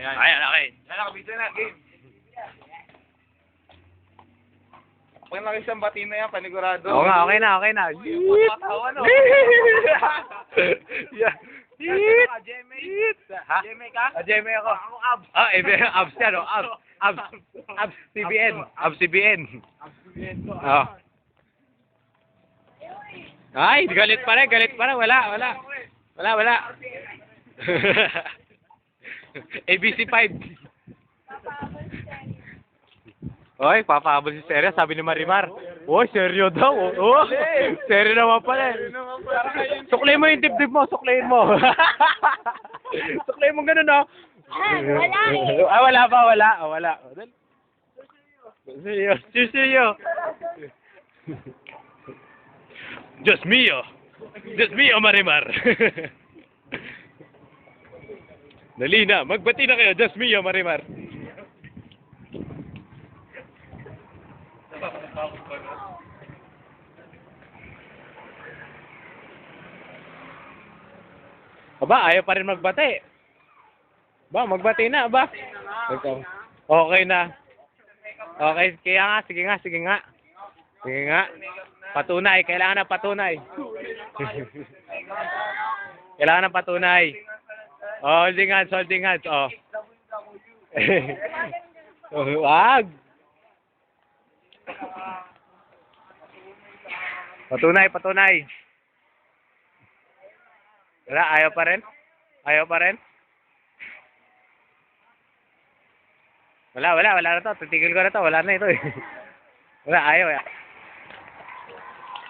Ayan. Ayan, okay. Yan, nakabidyo na. Game. Pag nakisang bati na yan, panigurado. Oo nga, okay na, okay na. Patawa, no? Yeah. Yeet! Yeet! Ha? Jeme ka? Jeme ako. Ako abs. Ah, abs yan, oh. Abs CBN. Abs CBN. Oh. Ay, galit pa rin. Wala. ABC 5. Oy, papahabol si Seryo, sabi ni Marimar. Oy, seryo daw. Oh, seryo naman pala. Suklay mo yung dibdib mo, suklayin mo. Suklayin mo ganun, oh. Wala eh. Ah, wala pa, wala. Seryo. Just mío, Marimar. Dali na, magbati na kayo. Just mío, Marimar. Aba, ayaw pa rin magbati. Magbati na, aba. Okay na. Okay, kaya nga, sige nga. Patunay, kailangan ng patunay. Kailangan ng patunay. Oh, holding hands, oh. Wag. Patunay. Wala, ayaw pa rin? Wala na to. Titigil ko na to. Wala na ito eh. Wala, ayaw.